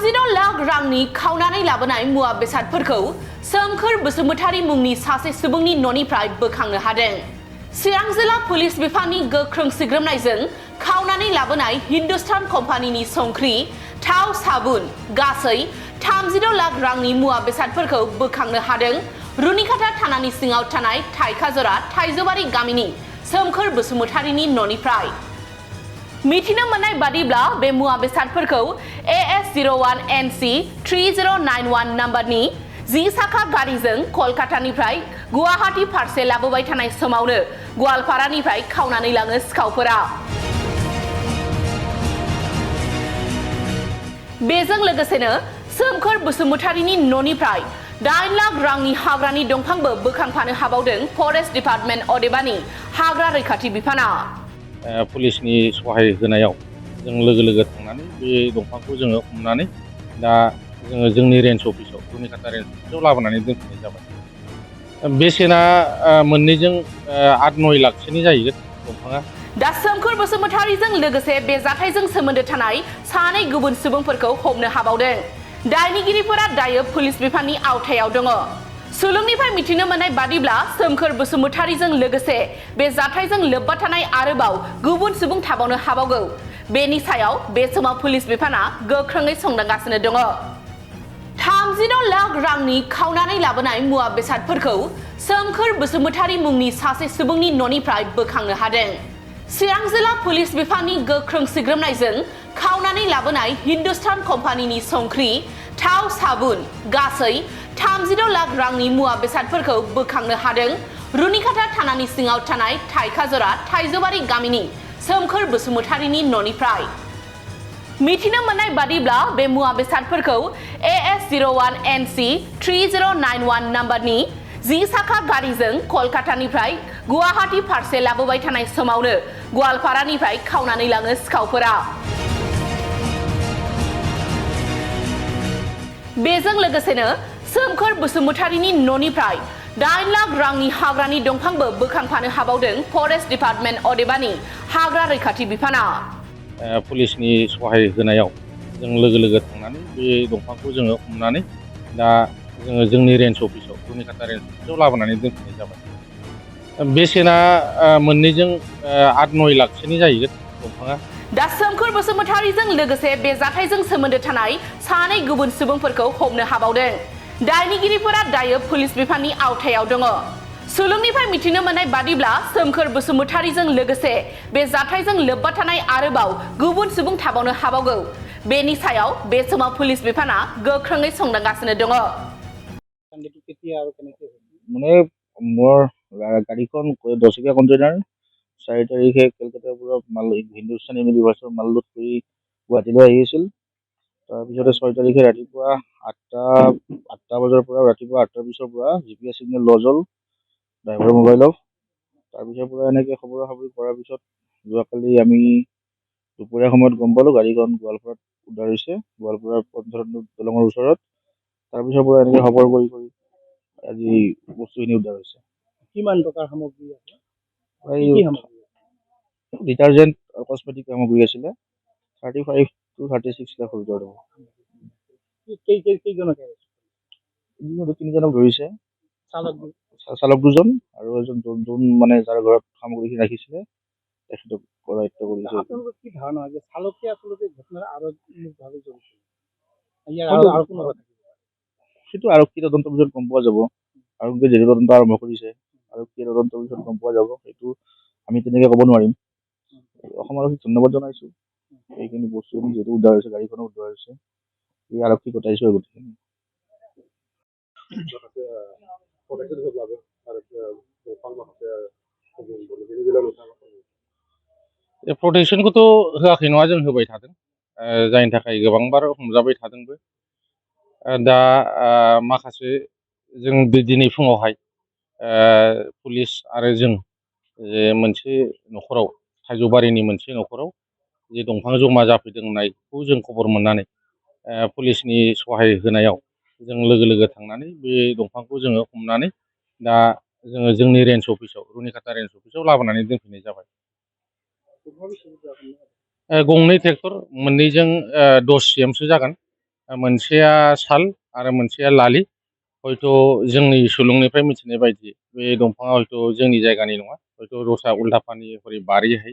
36 लाख रांनि खावनानै लाबोनाय मुवा बेसादफोरखौ सोमखोर बसुमतारी मुंनि सासे सुबुंनि न'निफ्राय बोखांनो हादों। चिरां जिल्ला पुलिस बिफाननि गोख्रों सिग्रोमनायजों खावनानै लाबोनाय हिन्दुस्तान कम्पानिनि संख्रि, थाव, साबुन गासै 36 लाख रांनि मुवा बेसादफोरखौ बोखांनो हादों। रुनिकाटा थानानि सिङाव थानाय थाइखाजरा थाइजौबारि गामिनि सोमखोर बसुमतारीनि न'निफ्राय। मिथिनो मोननाय बादिब्ला बे मुवा बेसादफोरखौ AS01NC 3091 नम्बरनि 10 साखा गारिजों कलकातानिफ्राय गुवाहाटी फारसे लाबोबाय थानाय समावनो गवालपारानिफ्राय खावनानै लाङो सिखावफोरा। बेजों लोगोसेनो सोमखोर बसुमतारीनि न'निफ्राय 8 लाख रांनि हाग्रानि दंफांबो बोखांफानो हाबावदों फरेस्ट डिपार्टमेन्ट अदेबानि हाग्रा रैखाथि बिफाना। पुलिसनि सहाय होनायाव जों लोगो थांनानै बे दंफांखौ जोङो हमनानै दा जोङो जोंनि रेन्ज अफिसाव रुनिकाटा रेन्ज अफिसाव लाबोनानै दोनफैनाय जाबाय। बेसेना मोननैजों 8-9 लाखसोनि जाहैगोन दंफाङा। दा सोमखोर बसुमतारीजों लोगोसे बे जाथायजों सोमोन्दो थानाय सानै गुबुन सुबुंफोरखौ हमनो हाबावदों। दायनिगिरिफोरा दायो पुलिस बिफाननि आवथायाव दङ। सुलुंनिफ्राय मिथिनो मोननाय बादिब्ला सोमखोर बसुमतारीजों लोगोसे बे जाथायजों लोब्बा थानाय आरोबाव गुबुन सुबुं थाबावनो हाबावगौ। बेनि सायाव बे समाव पुलिस बिफाना गोख्रोङै संदांगासिनो दङ। 36 लाख रांनि खावनानै लाबोनाय मुवा बेसादफोरखौ सोमखोर बसुमतारी मुंनि सासे सुबुंनि न'निफ्राय बोखांनो हादों। चिरां जिल्ला पुलिस बिफाननि गोख्रों सिग्रोमनायजों खावनानै लाबोनाय हिन्दुस्तान कम्पानिनि संख्रि, थाव, साबुन गासै 36 लाख रांनि मुवा बेसादफोरखौ बोखांनो हादों। रुनिकाटा थानानि सिङाव थानाय थाइखाजरा थाइजौबारि गामिनि सोमखोर बसुमतारीनि न'निफ्राय। मिथिनो मोननाय बादिब्ला बे मुवा बेसादफोरखौ AS01NC 3091 नम्बरनि 10 साखा गारिजों कलकातानिफ्राय गुवाहाटी फारसे लाबोबाय थानाय समावनो गवालपारानिफ्राय खावनानै लाङो सिखावफोरा। बेजों लोगोसेनो सोमखोर बसुमतारीनि न'निफ्राय 8 लाख रांनि हाग्रानि दंफांबो बोखांफानो हाबावदों फरेस्ट डिपार्टमेन्ट अदेबानि हाग्रा रैखाथि बिफाना। पुलिसनि सहाय होनायाव जों लोगो थांनानै बे दंफांखौ जोङो हमनानै दा जोङो जोंनि रेन्ज अफिसाव रुनिकाटा रेन्ज अफिसाव लाबोनानै दोनफैनाय जाबाय। बेसेना मोननैजों 8-9 लाखसोनि जाहैगोन दंफाङा। दा सोमखोर बसुमतारीजों लोगोसे बे जाथायजों सोमोन्दो थानाय सानै गुबुन सुबुंफोरखौ हमनो हाबावदों। दायनिगिरिफोरा दायो पुलिस बिफाननि आवथायाव दङ। सुलुंनिफ्राय मिथिनो मोननाय बादिब्ला सोमखोर बसुमतारीजों लोगोसे बे जाथायजों लोब्बा थानाय आरोबाव गुबुन सुबुं थाबावनो हाबावगौ। बेनि सायाव बे समाव पुलिस बिफाना गोख्रोङै संदांगासिनो दङ। মানে মোৰ গাড়ীখন 10 চকীয়া কণ্টেইনাৰ 4 তাৰিখে কলকাতাৰ পৰা মাল হিন্দুস্তান ইউনিভাৰ্চিটিৰ মাল লোড কৰি গুৱাহাটীলৈ আহি আছিল। তাৰপিছতে 6 তাৰিখে ৰাতিপুৱা 8টা বজাৰ পৰা ৰাতিপুৱা 8টাৰ পিছৰ পৰা GPS চিগনেল লজ হ'ল ড্ৰাইভাৰৰ মোবাইলত। তাৰপিছৰ পৰা এনেকৈ খবৰ খাবৰি কৰাৰ পিছত যোৱাকালি আমি দুপৰীয়া সময়ত গম পালোঁ গাড়ীখন গোৱালপাৰাত উদ্ধাৰ হৈছে, গোৱালপাৰাৰ পঞ্চৰত্ন দলঙৰ ওচৰত। তাৰপিছৰ পৰা এনেকৈ খবৰ কৰি আজি বস্তুখিনি উদ্ধাৰ হৈছে। কিমান টকাৰ সামগ্ৰী আছে? ডিটাৰজেণ্ট আৰু কছমেটিক সামগ্ৰী আছিলে 35 to 36 লাখৰ ভিতৰত হ'ব। তিনিজনক ধৰিছে, চালক দুজন আৰু এজন যোন মানে যাৰ ঘৰত সামগ্ৰীখিনি ৰাখিছিলে তেখেতক কৰায়ত্ব কৰিছে। আপোনালোকৰ কি ধাৰণা যে চালকে আচলতে ঘটনাৰ আৰম্ভিকভাৱে জড়িত? সেইটো আৰক্ষী তদন্তৰ পিছত গম পোৱা যাব। আৰক্ষীয়ে যিহেতু তদন্ত আৰম্ভ কৰিছে, আৰক্ষীয়ে তদন্তৰ পিছত গম পোৱা যাব। সেইটো আমি তেনেকৈ ক'ব নোৱাৰিম। অসম আৰক্ষীক ধন্যবাদ জনাইছোঁ। এইখিনি বস্তুখিনি যিহেতু উদ্ধাৰ হৈছে, গাড়ীখনো উদ্ধাৰ হৈছে, এই আৰক্ষী গোটাইছোঁ গোটেইখিনি। प्रटेक्सनखौथ' होआखै नङा, जों होबाय थादों, जायनि थाखाय गोबांबार हमजाबाय थादोंबो। दा माखासे जों दिनै फुङावहाय पुलिस आरो जों मोनसे न'खराव थाइजौबारिनि मोनसे न'खराव जे दंफां जमा जाफैदों होननायखौ जों खबर मोननानै पुलिसनि सहाय होनायाव जों लोगो थांनानै बे दंफांखौ जोङो हमनानै दा जोङो जोंनि रेन्ज अफिसाव रुनिकाटा रेन्ज अफिसाव लाबोनानै दोनफैनाय जाबाय। गंनै ट्रेक्टर, मोननैजों 10 CMसो जागोन। मोनसेया साल आरो मोनसेया लालि हयथ' जोंनि सुलुंनिफ्राय मिथिनाय बायदि बे दंफाङा हयथ' जोंनि जायगानि नङा हयथ' दस्रा उल्थापानि हरै बारिहाय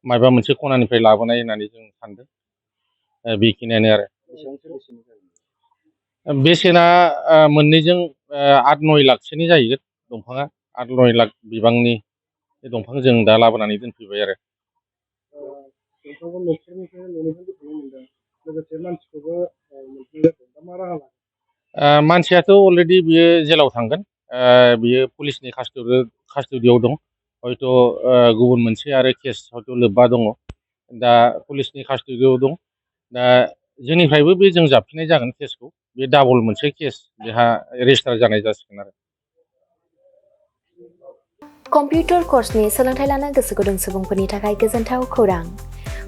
माबा मोनसे खनानिफ्राय लाबोनाय होननानै जों सानदों बेखिनियानो आरो बेसेना मोननैजों 8-9 लाखसोनि जाहैगोन दंफाङा 8-9 लाख बिबांनि बे दंफां जों दा लाबोनानै दोनफैबाय आरो दंफांखौ न'खरनिफ्राय न'निफ्राय बोखांनो मोनदों लोगोसे मानसिखौबो मोनफैदों दा मा राहा लागोन मानसियाथ' अलरेडि बियो जेलाव थांगोन बियो पुलिसनि कास्टडियाव दं हयथ' गुबुन मोनसे आरो केस हयथ' लोब्बा दङ दा पुलिसनि कास्टडियाव दं दा जोंनिफ्रायबो बे जों जाबफिननाय जागोन केसखौ बे डाबल मोनसे केस बेहा रेजिस्टार जानाय जासिगोन आरो कम्पिउटार कर्सनि सोलोंथाइ लानो गोसो गुदुं सुबुंफोरनि थाखाय गोजोनथाव खौरां।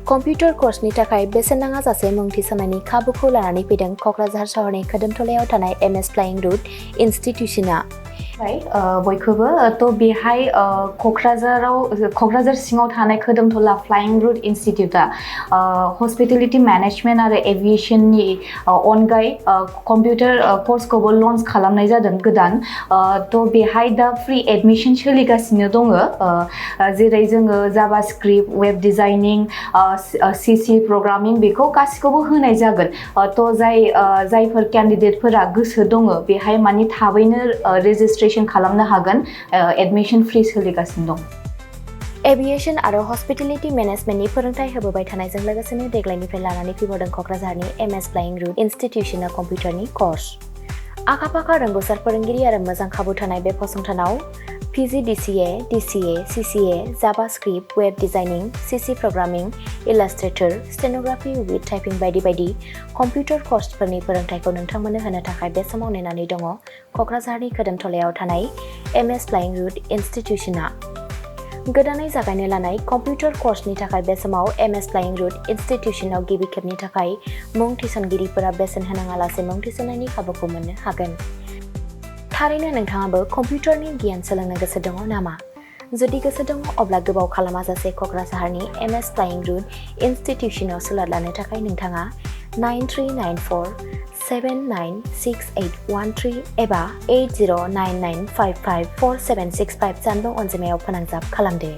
कम्पिउटार कर्सनि थाखाय बेसेन नाङाजासे मुं थिसननायनि खाबुखौ लानानै फैदों क'क्राझार सहरनि खोदोमथलायाव थानाय MS फ्लाइं रुट इनस्टिट्यूशना। बयखौबो बेहाय क'क्राझार सिङाव थानाय खोदोमथला फ्लाइं रुट इनस्टिट्यूटआ हस्पिटेलिटी मेनेजमेन्ट आरो एभिएशननि अनगायै कम्पिउटार कर्सखौबो लन्च खालामनाय जादों गोदान बेहाय दा फ्रि एडमिशन सोलिगासिनो दङ जेरै जोङो JavaScript web designing CC programming बेखौ गासिखौबो होनाय जागोन जायफोर केन्डिडेटफोरा गोसो दङ बेहाय माने थाबैनो रेजिस्ट्रेशन खालामनो हागोन एडमिशन फ्रि सोलिगासिनो दं। एभिएशन आरो हस्पिटेलिटी मेनेजमेन्टनि फोरोंथाय होबोबाय थानायजों लोगोसेनो देग्लायनिफ्राय लानानै फैबावदों क'क्राझारनि MS फ्लाइं रुट इनस्टिट्यूशना कम्पिउटारनि कर्स। आखा-फाखा रोंगौसार फोरोंगिरि आरो मोजां खाबु थानाय बे फसंथानाव PGDCA, DCA, CCA, JavaScript, web designing, CC programming, illustrator, stenography with typing बायदि बायदि कम्पिउटार कर्सफोरनि फोरोंथायखौ नोंथांमोननो होनो थाखाय बे समाव नेनानै दङ क'क्राझारनि खोदोमथलायाव थानाय MS फ्लाइं रुट इनस्टिट्यूशना। गोदानै जागायनो लानाय कम्पिउटार कर्सनि थाखाय बे समाव MS फ्लाइं रुट इनस्टिट्यूशनाव गिबि खेबनि थाखाय मुं थिसनगिरिफोरा बेसेन होनाङालासे मुं थिसननायनि खाबुखौ मोननो हागोन। थारैनो नोंथाङाबो कम्पिउटारनि गियान सोलोंनो गोसो दङ नामा? जुदि गोसो दङ अब्ला गोबाव खालामाजासे क'क्राझारनि MS फ्लाइं रुट इनस्टिट्यूशनाव सोलों लानो थाखाय नोंथाङा 9394796813 एबा 8099554765 जानबुं अनजिमायाव फोनांजाब खालामदो।